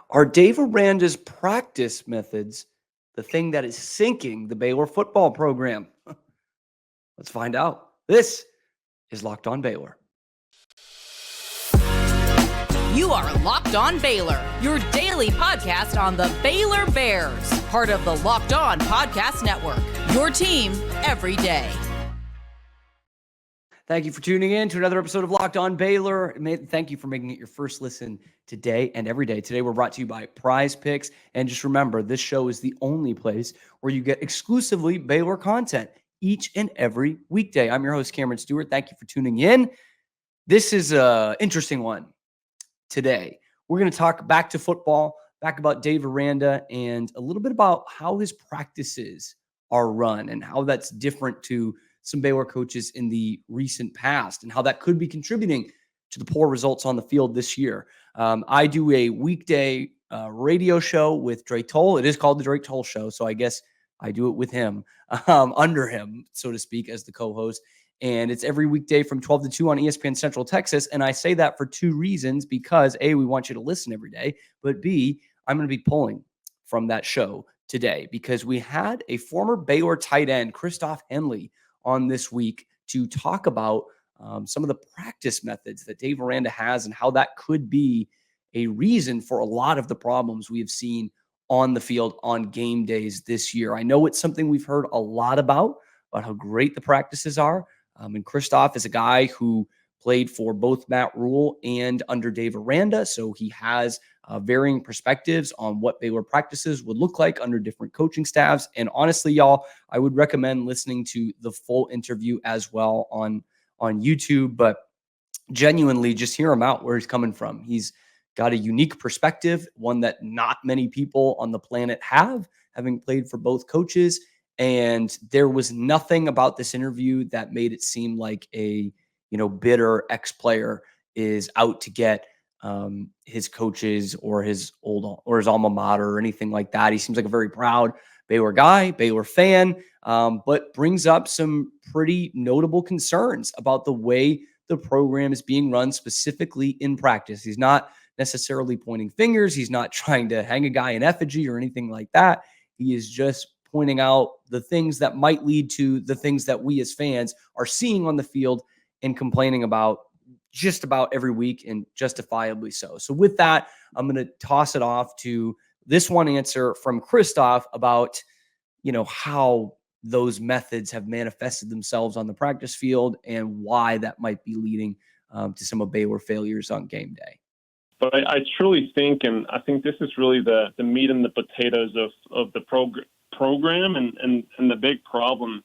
Are Dave Aranda's practice methods the thing that is sinking the Baylor football program? Let's find out. This is Locked On Baylor. You are Locked On Baylor, your daily podcast on the Baylor Bears, part of the Locked On Podcast Network, your team every day. Thank you for tuning in to another episode of Locked On Baylor. Thank you for making it your first listen today and every day. Today, we're brought to you by Prize Picks. And just remember, this show is the only place where you get exclusively Baylor content each and every weekday. I'm your host, Cameron Stewart. Thank you for tuning in. This is an interesting one today. We're going to talk back to football, back about Dave Aranda, and a little bit about how his practices are run and how that's different to some Baylor coaches in the recent past and how that could be contributing to the poor results on the field this year. I do a weekday radio show with Drake Toll. It is called the Drake Toll Show, so I guess I do it with him, under him, so to speak, as the co-host. And it's every weekday from 12 to 2 on ESPN Central Texas. And I say that for two reasons, because A, we want you to listen every day, but B, I'm going to be pulling from that show today because we had a former Baylor tight end, Christoph Henle, on this week to talk about some of the practice methods that Dave Aranda has and how that could be a reason for a lot of the problems we have seen on the field on game days this year. I know it's something we've heard a lot about how great the practices are. And Christoph is a guy who played for both Matt Rule and under Dave Aranda, so he has varying perspectives on what Baylor practices would look like under different coaching staffs. And honestly, y'all, I would recommend listening to the full interview as well on YouTube, but genuinely just hear him out where he's coming from. He's got a unique perspective, one that not many people on the planet have, having played for both coaches. And there was nothing about this interview that made it seem like a, bitter ex-player is out to get his coaches or his alma mater or anything like that. He seems like a very proud Baylor guy, Baylor fan, but brings up some pretty notable concerns about the way the program is being run specifically in practice. He's not necessarily pointing fingers. He's not trying to hang a guy in effigy or anything like that. He is just pointing out the things that might lead to the things that we as fans are seeing on the field and complaining about just about every week, and justifiably so. So with that, I'm going to toss it off to this one answer from Christoph about, how those methods have manifested themselves on the practice field and why that might be leading to some of Baylor failures on game day. But I truly think, and I think this is really the meat and the potatoes of the program and the big problem.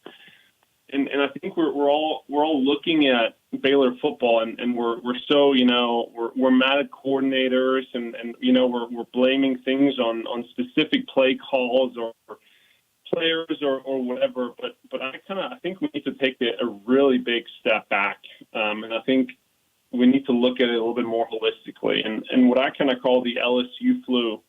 And I think we're all looking at Baylor football and we're so, we're mad at coordinators and we're blaming things on specific play calls or players or whatever. But I think we need to take a really big step back. And I think we need to look at it a little bit more holistically. And what I kind of call the LSU flu,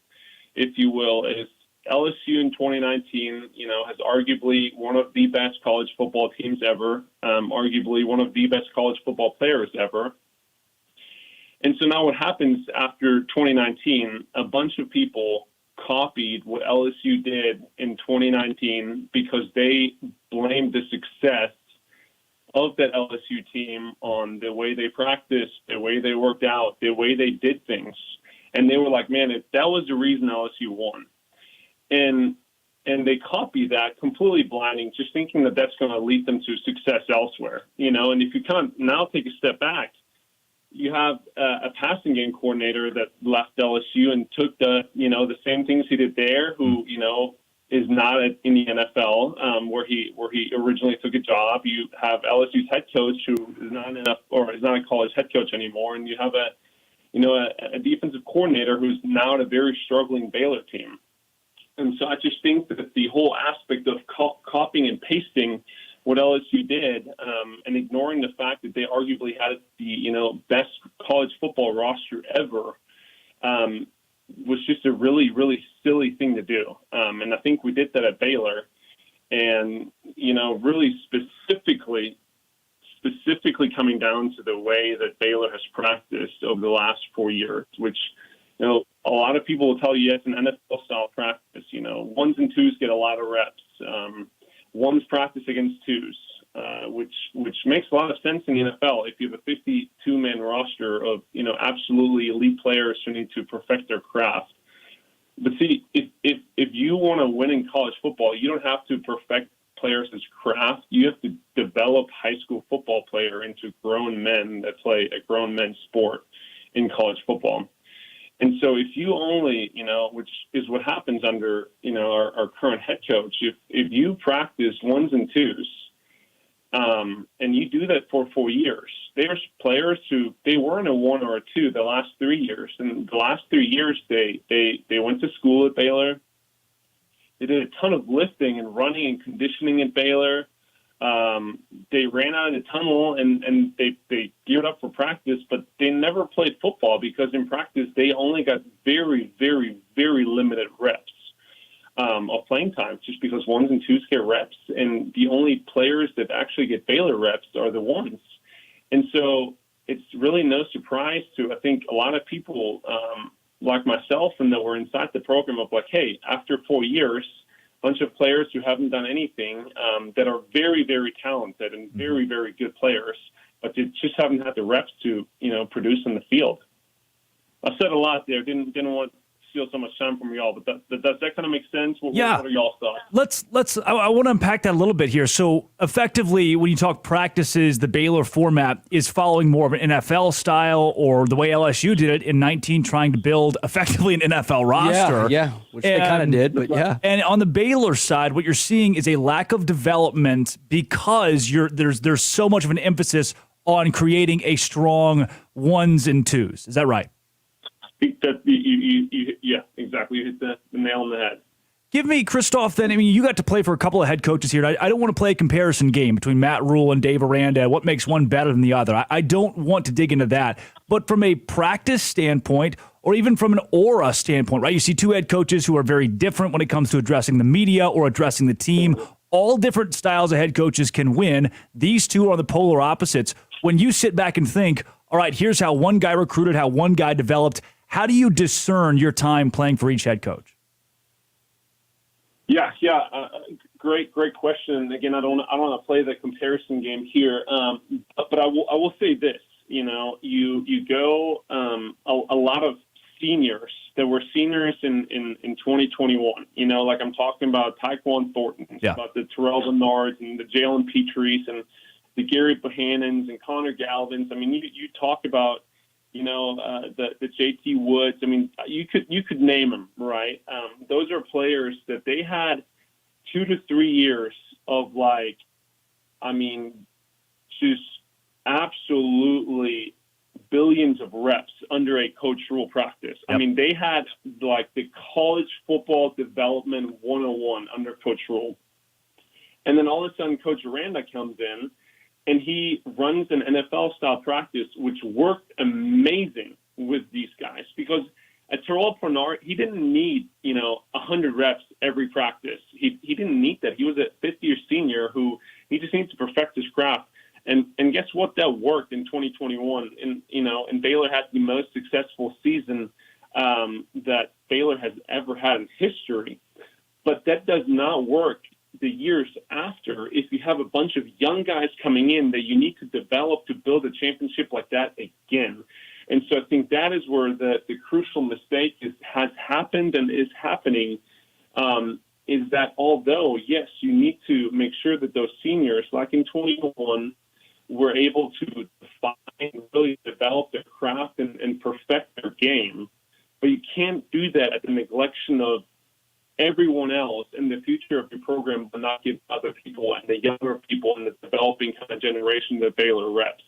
if you will, is LSU in 2019, has arguably one of the best college football teams ever, arguably one of the best college football players ever. And so now what happens after 2019, a bunch of people copied what LSU did in 2019 because they blamed the success of that LSU team on the way they practiced, the way they worked out, the way they did things. And they were like, man, if that was the reason LSU won. And they copy that completely blinding, just thinking that that's going to lead them to success elsewhere, And if you kind of now take a step back, you have a passing game coordinator that left LSU and took the same things he did there, who is not in the NFL, where he originally took a job. You have LSU's head coach who is not a college head coach anymore, and you have a defensive coordinator who's now at a very struggling Baylor team. And so I just think that the whole aspect of copying and pasting what LSU did and ignoring the fact that they arguably had the best college football roster ever was just a really, really silly thing to do. And I think we did that at Baylor. And, really specifically coming down to the way that Baylor has practiced over the last 4 years, which, a lot of people will tell you it's an NFL style practice. Ones and twos get a lot of reps. Ones practice against twos, which makes a lot of sense in the NFL. If you have a 52-man roster of absolutely elite players who need to perfect their craft. But see, if you want to win in college football, you don't have to perfect players' craft. You have to develop high school football player into grown men that play a grown men's sport in college football. And so if you only, which is what happens under, our current head coach, if you practice ones and twos, and you do that for 4 years, there's players who they weren't a one or a two the last 3 years. And the last 3 years, they went to school at Baylor. They did a ton of lifting and running and conditioning at Baylor. They ran out of the tunnel and they geared up for practice, but they never played football because in practice they only got very, very, very limited reps of playing time, just because ones and twos get reps, and the only players that actually get Baylor reps are the ones. And so it's really no surprise to, I think, a lot of people like myself and that were inside the program of like, hey, after 4 years, a bunch of players who haven't done anything that are very, very talented and very, very good players, but they just haven't had the reps to, produce in the field. I said a lot there. Didn't want to steal so much time from y'all, but does that kind of make sense? What are y'all's thoughts? I want to unpack that a little bit here. So effectively, when you talk practices, the Baylor format is following more of an NFL style, or the way LSU did it in 19, trying to build effectively an NFL roster. Yeah, which they kind of did, but yeah. And on the Baylor side, what you're seeing is a lack of development because there's so much of an emphasis on creating a strong ones and twos. Is that right? Yeah, exactly. You hit the nail on the head. Give me, Christoph, then. I mean, you got to play for a couple of head coaches here. I don't want to play a comparison game between Matt Rule and Dave Aranda. What makes one better than the other? I don't want to dig into that. But from a practice standpoint, or even from an aura standpoint, right? You see two head coaches who are very different when it comes to addressing the media or addressing the team. All different styles of head coaches can win. These two are the polar opposites. When you sit back and think, all right, here's how one guy recruited, how one guy developed, how do you discern your time playing for each head coach? Yeah. Great question. Again, I don't want to play the comparison game here, but I will say this. You go a lot of seniors that were seniors in 2021. Like I'm talking about Tyquan Thornton, about the Terrell Bernards and the Jalen Petries and the Gary Bohannons and Connor Galvins. I mean, you talk about the JT Woods. I mean, you could name them, right? Those are players that they had 2 to 3 years of just absolutely billions of reps under a Coach Rule practice. Yep. I mean, they had the college football development 101 under Coach Rule. And then all of a sudden Coach Aranda comes in and he runs an NFL-style practice, which worked amazing with these guys. Because at Terrell Bernard, he didn't need, 100 reps every practice. He didn't need that. He was a fifth-year senior who he just needs to perfect his craft. And guess what? That worked in 2021. And Baylor had the most successful season that Baylor has ever had in history. But that does not work the years after if you have a bunch of young guys coming in that you need to develop to build a championship like that again. And so I think that is where the crucial mistake has happened and is happening, is that although, yes, you need to make sure that those seniors, like in 21, were able to define and really develop their craft and perfect their game, but you can't do that at the neglection of everyone else, and the future of your program will not give other people and the younger people in the developing kind of generation the Baylor reps.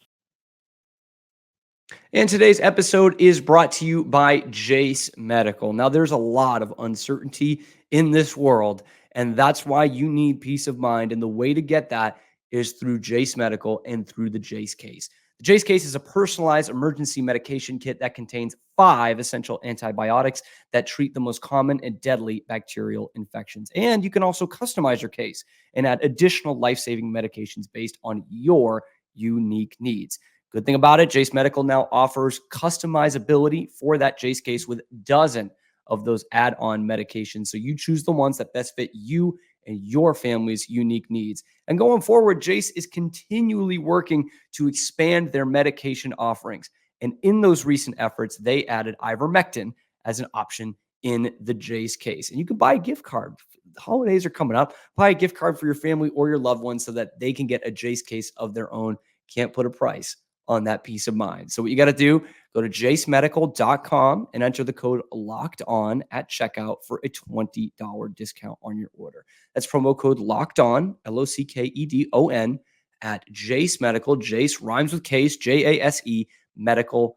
And today's episode is brought to you by Jace Medical. Now, there's a lot of uncertainty in this world, and that's why you need peace of mind. And the way to get that is through Jace Medical and through the Jace Case. The Jace Case is a personalized emergency medication kit that contains 5 essential antibiotics that treat the most common and deadly bacterial infections. And you can also customize your case and add additional life-saving medications based on your unique needs. Good thing about it, Jace Medical now offers customizability for that Jace Case with dozens of those add-on medications. So you choose the ones that best fit you and your family's unique needs. And going forward, Jace is continually working to expand their medication offerings. And in those recent efforts, they added ivermectin as an option in the Jace case. And you can buy a gift card. The holidays are coming up. Buy a gift card for your family or your loved ones so that they can get a Jace case of their own. Can't put a price on that peace of mind. So what you got to do, go to jacemedical.com and enter the code locked on at checkout for a $20 discount on your order. That's promo code locked on, LOCKEDON at Jace Medical. Jace rhymes with case, JASE medical.com.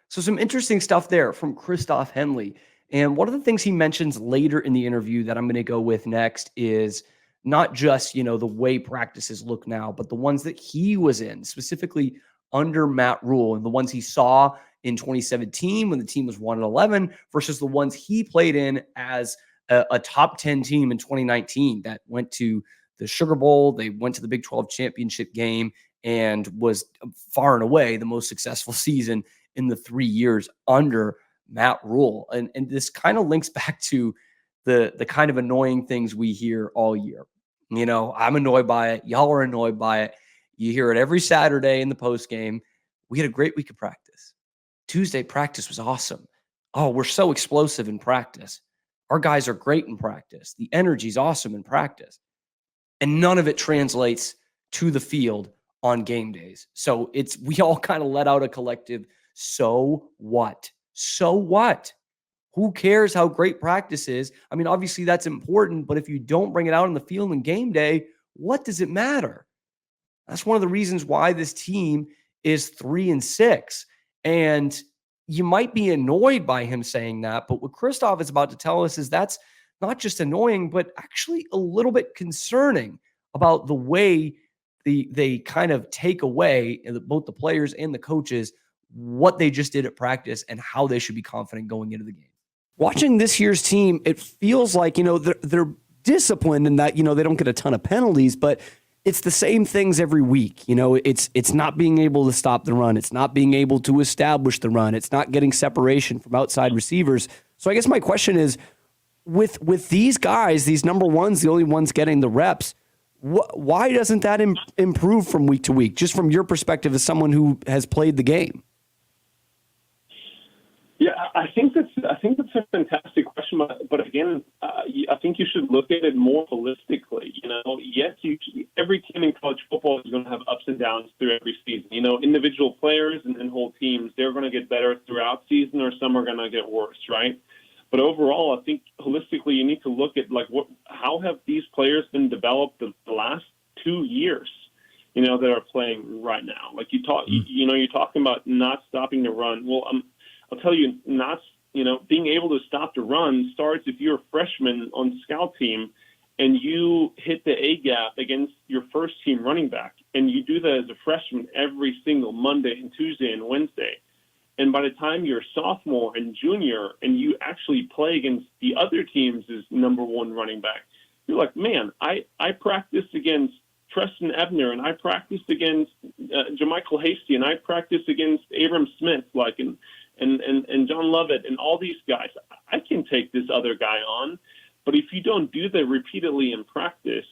So some interesting stuff there from Christoph Henle. And one of the things he mentions later in the interview that I'm going to go with next is not just, the way practices look now, but the ones that he was in, specifically under Matt Rule, and the ones he saw in 2017 when the team was 1-11 versus the ones he played in as a top 10 team in 2019 that went to the Sugar Bowl. They went to the Big 12 championship game and was far and away the most successful season in the 3 years under Matt Rule. And this kind of links back to the kind of annoying things we hear all year. I'm annoyed by it. Y'all are annoyed by it. You hear it every Saturday in the post game. We had a great week of practice. Tuesday practice was awesome. Oh, we're so explosive in practice. Our guys are great in practice. The energy's awesome in practice. And none of it translates to the field on game days. So we all kind of let out a collective, so what? So what? Who cares how great practice is? I mean, obviously that's important, but if you don't bring it out on the field in game day, what does it matter? That's one of the reasons why this team is 3-6. And you might be annoyed by him saying that, but what Christoph is about to tell us is that's not just annoying, but actually a little bit concerning about the way they kind of take away, both the players and the coaches, what they just did at practice and how they should be confident going into the game. Watching this year's team, it feels like, they're disciplined in that, they don't get a ton of penalties, but it's the same things every week. It's not being able to stop the run. It's not being able to establish the run. It's not getting separation from outside receivers. So I guess my question is, with these guys, these number ones, the only ones getting the reps, why doesn't that improve from week to week, just from your perspective as someone who has played the game? Yeah, I think that's a fantastic question, but again, I think you should look at it more holistically. Yes, every team in college football is going to have ups and downs through every season. Individual players and whole teams, they're going to get better throughout season, or some are going to get worse, right? But overall, I think holistically, you need to look at how have these players been developed the last 2 years, that are playing right now. You're talking about not stopping the run. Well, I'll tell you, being able to stop the run starts if you're a freshman on the scout team and you hit the A gap against your first team running back. And you do that as a freshman every single Monday and Tuesday and Wednesday. And by the time you're a sophomore and junior and you actually play against the other teams as number one running back, you're like, man, I practiced against Treston Ebner and I practiced against Jermichael Hasty and I practiced against Abram Smith, and John Lovett and all these guys. I can take this other guy on, but if you don't do that repeatedly in practice,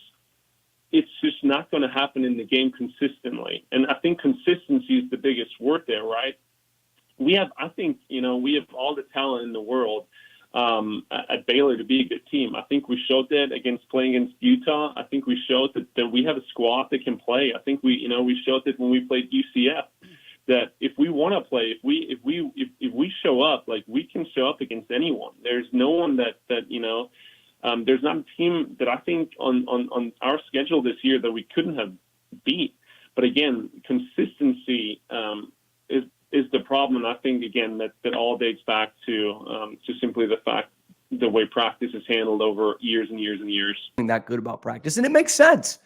it's just not going to happen in the game consistently. And I think consistency is the biggest word there, right? We have all the talent in the world at Baylor to be a good team. I think we showed that playing against Utah. I think we showed that we have a squad that can play. I think we showed that when we played UCF, that if we want to play, if we show up, we can show up against anyone. There's no one that there's not a team that I think on our schedule this year that we couldn't have beat. But again, consistency is the problem. And I think again that all dates back to simply the fact the way practice is handled over years and years and years. That good about practice, and it makes sense,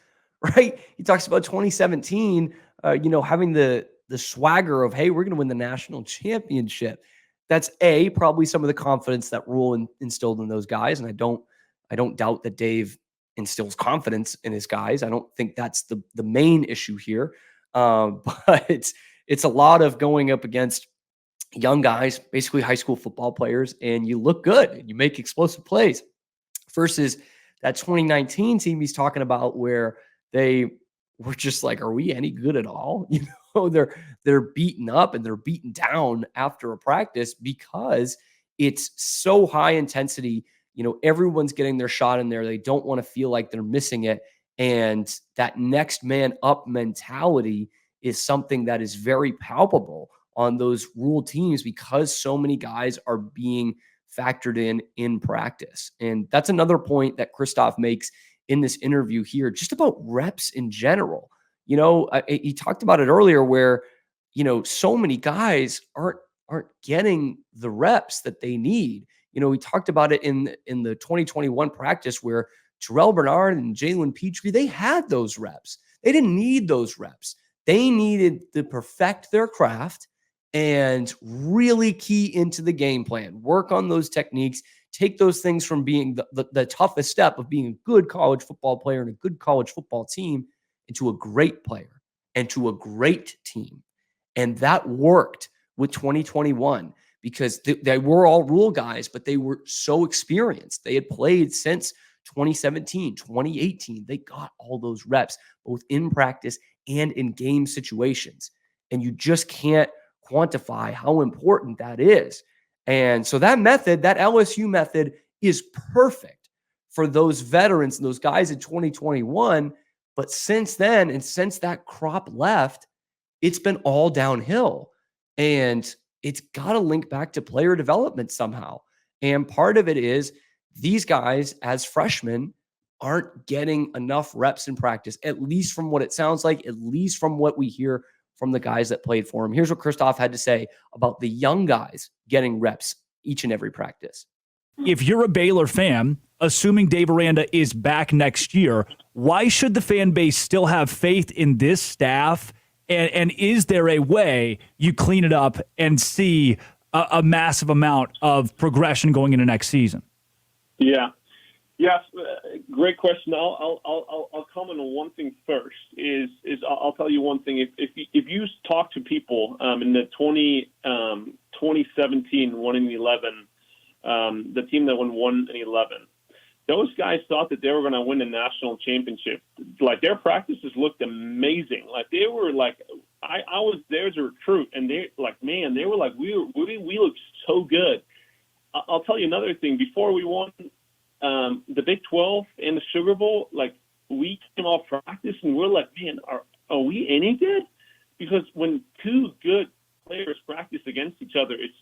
right? He talks about 2017, having the swagger of, hey, we're going to win the national championship. That's probably some of the confidence that Rule instilled in those guys. And I don't doubt that Dave instills confidence in his guys. I don't think that's the main issue here. But it's a lot of going up against young guys, basically high school football players, and you look good and you make explosive plays versus that 2019 team he's talking about where they were just like, are we any good at all? They're beaten up and they're beaten down after a practice because it's so high intensity. Everyone's getting their shot in there. They don't want to feel like they're missing it. And that next man up mentality is something that is very palpable on those rule teams because so many guys are being factored in practice. And that's another point that Christoph makes in this interview here, just about reps in general. He talked about it earlier where, so many guys aren't getting the reps that they need. We talked about it in the 2021 practice where Terrell Bernard and Jalen Petrie, they had those reps. They didn't need those reps. They needed to perfect their craft and really key into the game plan, work on those techniques, take those things from being the toughest step of being a good college football player and a good college football team into a great player and to a great team. And that worked with 2021 because they were all rule guys, but they were so experienced. They had played since 2017, 2018. They got all those reps, both in practice and in game situations. And you just can't quantify how important that is. And so that method, that LSU method, is perfect for those veterans and those guys in 2021. But since then, and since that crop left, it's been all downhill. And it's got to link back to player development somehow. And part of it is these guys, as freshmen, aren't getting enough reps in practice, at least from what it sounds like, at least from what we hear from the guys that played for him. Here's what Christoph had to say about the young guys getting reps each and every practice. If you're a Baylor fan, assuming Dave Aranda is back next year, why should the fan base still have faith in this staff? And is there a way you clean it up and see a massive amount of progression going into next season? Yeah. Yes, great question. I'll comment on one thing first. I'll tell you one thing. If you talk to people in the 2017 1-11, the team that won 1-11, those guys thought that they were going to win the national championship. Like their practices looked amazing. Like they were like, I was there as a recruit, and they like, man, they were like, we looked so good. I'll tell you another thing. Before we won the Big 12 and the Sugar Bowl, like we came off practice and we're like, man, are we any good? Because when two good players practice against each other, it's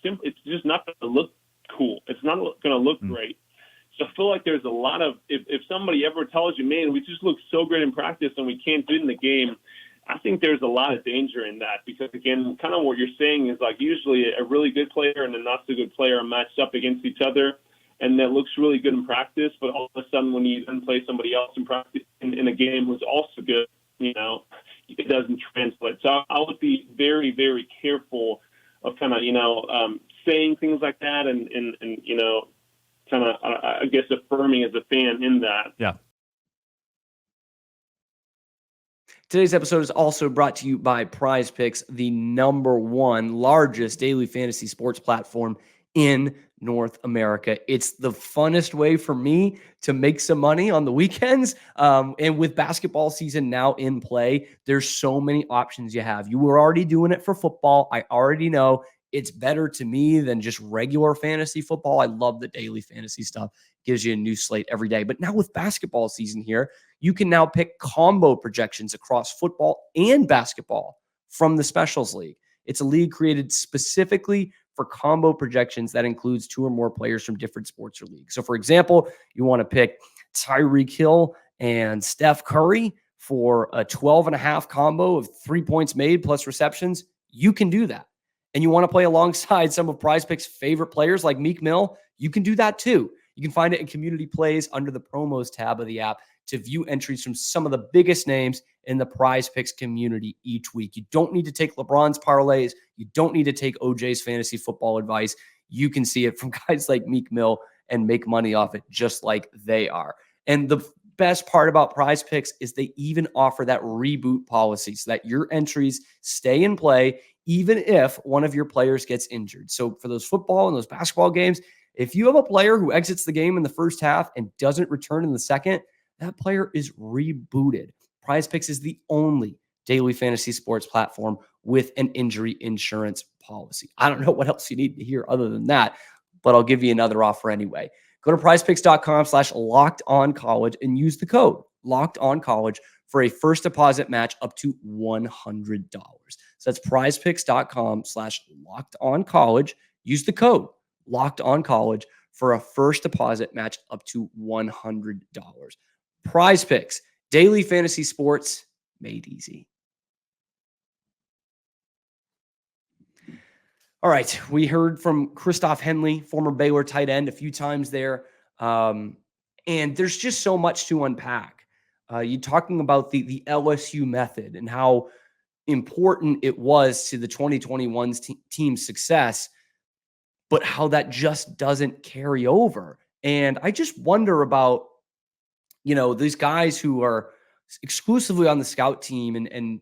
just not going to look cool. It's not going to look great. So I feel like there's a lot of, if somebody ever tells you, man, we just look so great in practice and we can't do it in the game, I think there's a lot of danger in that because, again, kind of what you're saying is like usually a really good player and a not so good player are matched up against each other, and that looks really good in practice, but all of a sudden when you then play somebody else in practice in a game who's also good, it doesn't translate. So I would be very, very careful of kind of, saying things like that and kind of, I guess, affirming as a fan in that. Yeah. Today's episode is also brought to you by Prize Picks, the #1 largest daily fantasy sports platform in North America. It's the funnest way for me to make some money on the weekends. And with basketball season now in play, there's so many options you have. You were already doing it for football. I already know it's better to me than just regular fantasy football. I love the daily fantasy stuff. Gives you a new slate every day. But now with basketball season here, you can now pick combo projections across football and basketball from the Specials League. It's a league created specifically for combo projections that includes 2 or more players from different sports or leagues. So, for example, you want to pick Tyreek Hill and Steph Curry for a 12.5 combo of 3 points made plus receptions. You can do that. And you want to play alongside some of Prize Picks' favorite players like Meek Mill, you can do that too. You can find it in Community Plays under the Promos tab of the app to view entries from some of the biggest names in the Prize Picks community each week. You don't need to take LeBron's parlays. You don't need to take OJ's fantasy football advice. You can see it from guys like Meek Mill and make money off it just like they are. And the best part about Prize Picks is they even offer that reboot policy so that your entries stay in play even if one of your players gets injured. So for those football and those basketball games, if you have a player who exits the game in the first half and doesn't return in the second, that player is rebooted. Prize Picks is the only daily fantasy sports platform with an injury insurance policy. I don't know what else you need to hear other than that, but I'll give you another offer anyway. Go to prizepicks.com/lockedoncollege and use the code lockedoncollege for a first deposit match up to $100. So that's prizepicks.com/lockedoncollege. Use the code lockedoncollege for a first deposit match up to $100. Prize Picks, daily fantasy sports made easy. All right, we heard from Christoph Henle, former Baylor tight end, a few times there. And there's just so much to unpack. You're talking about the LSU method and how important it was to the 2021 team's success, but how that just doesn't carry over. And I just wonder about, these guys who are exclusively on the scout team and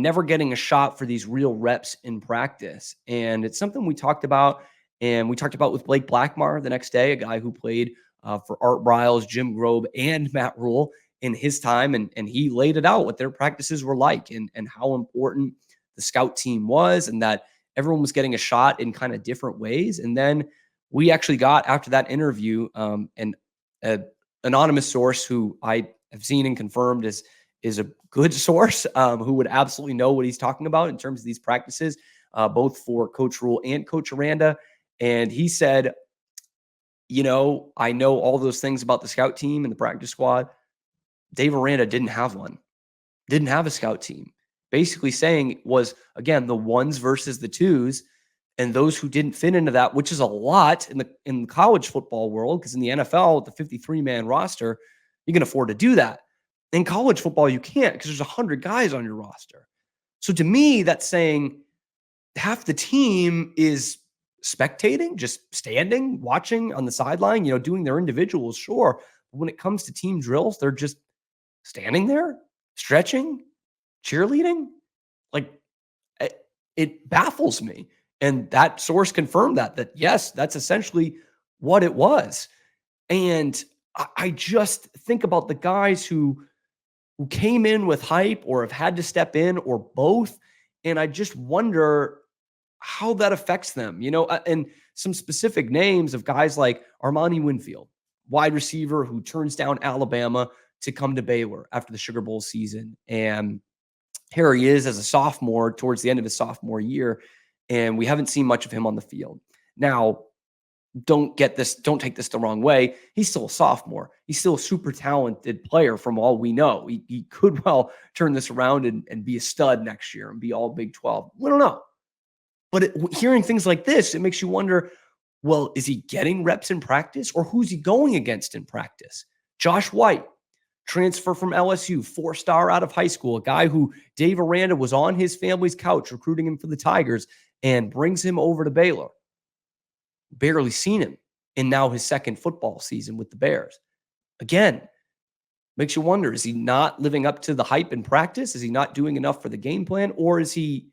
never getting a shot for these real reps in practice. And it's something we talked about, and we talked about with Blake Blackmar the next day, a guy who played for Art Briles, Jim Grobe, and Matt Rule in his time. And he laid it out what their practices were like and how important the scout team was, and that everyone was getting a shot in kind of different ways. And then we actually got, after that interview, an anonymous source who I have seen and confirmed is a good source, who would absolutely know what he's talking about in terms of these practices, both for Coach Rule and Coach Aranda. And he said, I know all those things about the scout team and the practice squad. Dave Aranda didn't have one, didn't have a scout team. Basically saying was, again, the ones versus the twos, and those who didn't fit into that, which is a lot in the college football world, because in the NFL, the 53-man roster, you can afford to do that. In college football, you can't, because there's 100 guys on your roster. So to me, that's saying half the team is spectating, just standing, watching on the sideline, doing their individuals, sure. But when it comes to team drills, they're just standing there, stretching, cheerleading. Like, it baffles me. And that source confirmed that yes, that's essentially what it was. And I just think about the guys who came in with hype or have had to step in or both. And I just wonder how that affects them, and some specific names of guys like Armani Winfield, wide receiver who turns down Alabama to come to Baylor after the Sugar Bowl season. And here he is as a sophomore towards the end of his sophomore year. And we haven't seen much of him on the field. Now, don't take this the wrong way. He's still a sophomore. He's still a super talented player from all we know. He could well turn this around and be a stud next year and be all Big 12. We don't know. But hearing things like this, it makes you wonder, well, is he getting reps in practice, or who's he going against in practice? Josh White, transfer from LSU, 4-star out of high school, a guy who Dave Aranda was on his family's couch recruiting him for the Tigers and brings him over to Baylor. Barely seen him in now his second football season with the Bears. Again, makes you wonder, is he not living up to the hype in practice? Is he not doing enough for the game plan, or is he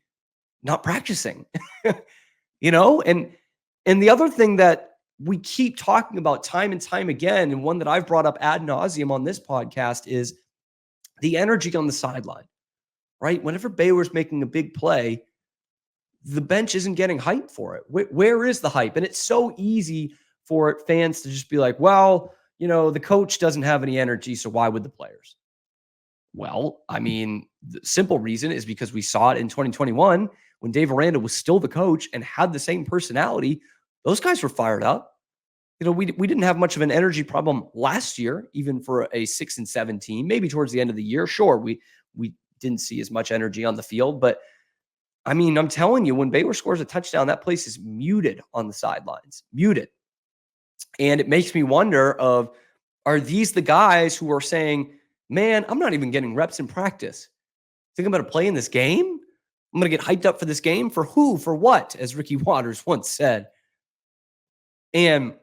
not practicing? And the other thing that we keep talking about time and time again, and one that I've brought up ad nauseum on this podcast, is the energy on the sideline, right? Whenever Baylor's making a big play, the bench isn't getting hype for it. Where is the hype? And it's so easy for fans to just be like, well, the coach doesn't have any energy, so why would the players? Well, I mean, the simple reason is because we saw it in 2021 when Dave Aranda was still the coach and had the same personality. Those guys were fired up. We didn't have much of an energy problem last year, even for a 6-7 team. Maybe towards the end of the year, sure, we didn't see as much energy on the field. But I mean, I'm telling you, when Baylor scores a touchdown, that place is muted on the sidelines, muted. And it makes me wonder are these the guys who are saying, man, I'm not even getting reps in practice. Think I'm going to play in this game? I'm going to get hyped up for this game? For who? For what? As Ricky Waters once said. And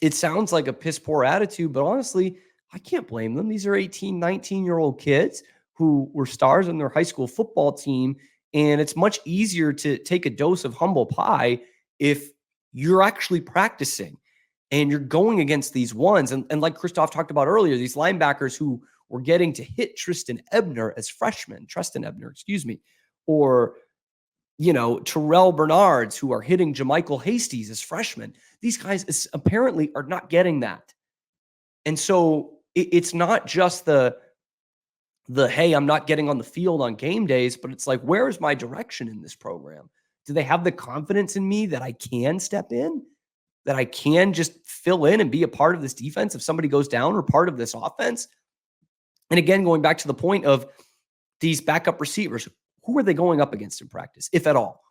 it sounds like a piss poor attitude, but honestly, I can't blame them. These are 18, 19-year-old kids who were stars on their high school football team. And it's much easier to take a dose of humble pie if you're actually practicing and you're going against these ones. And like Christoph talked about earlier, these linebackers who were getting to hit Trestan Ebner, excuse me, or, Terrell Bernards, who are hitting JaMychal Hasties as freshmen. These guys apparently are not getting that. And so it's not just the, hey, I'm not getting on the field on game days, but it's like, where is my direction in this program? Do they have the confidence in me that I can step in, that I can just fill in and be a part of this defense if somebody goes down, or part of this offense? And again, going back to the point of these backup receivers, who are they going up against in practice, if at all?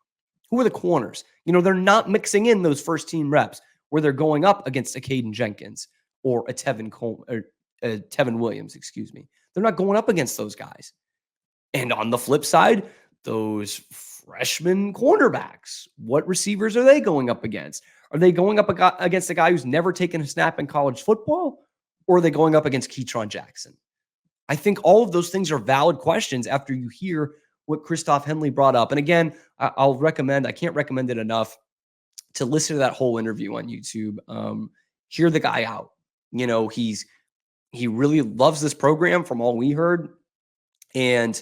Who are the corners? They're not mixing in those first team reps where they're going up against a Caden Jenkins or a Tevin Williams, excuse me. They're not going up against those guys. And on the flip side, those freshman cornerbacks, what receivers are they going up against? Are they going up against a guy who's never taken a snap in college football? Or are they going up against Keytron Jackson? I think all of those things are valid questions after you hear what Christoph Henle brought up. And again, I can't recommend it enough to listen to that whole interview on YouTube. Hear the guy out. He really loves this program from all we heard. And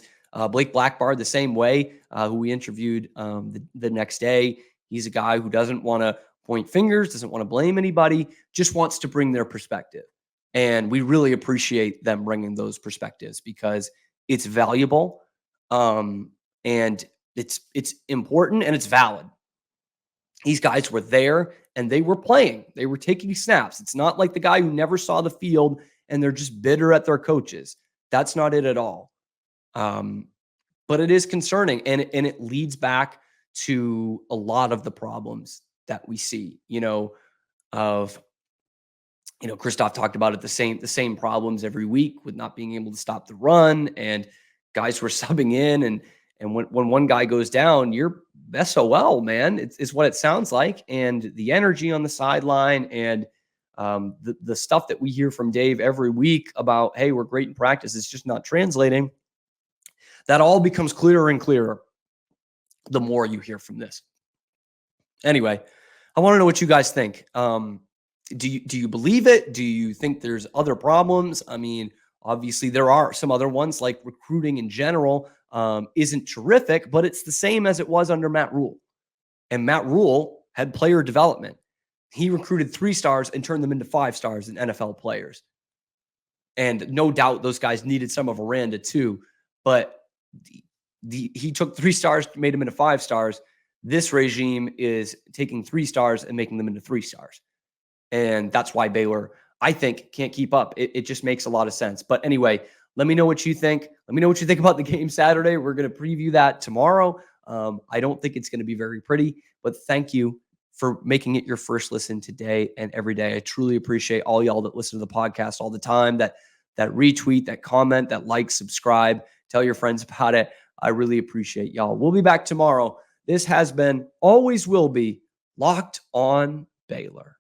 Blake Blackbard, the same way, who we interviewed the next day. He's a guy who doesn't want to point fingers, doesn't want to blame anybody, just wants to bring their perspective. And we really appreciate them bringing those perspectives because it's valuable, and it's important, and it's valid. These guys were there and they were playing. They were taking snaps. It's not like the guy who never saw the field and they're just bitter at their coaches. That's not it at all. But it is concerning, and it leads back to a lot of the problems that we see, Christoph talked about it, the same problems every week with not being able to stop the run, and guys were subbing in, and when one guy goes down, you're SOL, man. It's what it sounds like. And the energy on the sideline, and the stuff that we hear from Dave every week about, hey, we're great in practice, it's just not translating. That all becomes clearer and clearer the more you hear from this. Anyway, I want to know what you guys think. Do you believe it? Do you think there's other problems? I mean, obviously there are some other ones, like recruiting in general isn't terrific, but it's the same as it was under Matt Rule. And Matt Rule had player development. He recruited 3 stars and turned them into 5 stars in NFL players. And no doubt those guys needed some of Aranda too, but he took 3 stars, made them into 5 stars. This regime is taking 3 stars and making them into 3 stars. And that's why Baylor, I think, can't keep up. It just makes a lot of sense. But anyway, let me know what you think. Let me know what you think about the game Saturday. We're going to preview that tomorrow. I don't think it's going to be very pretty, but thank you for making it your first listen today and every day. I truly appreciate all y'all that listen to the podcast all the time, that retweet, that comment, that like, subscribe, tell your friends about it. I really appreciate y'all. We'll be back tomorrow. This has been, always will be, Locked on Baylor.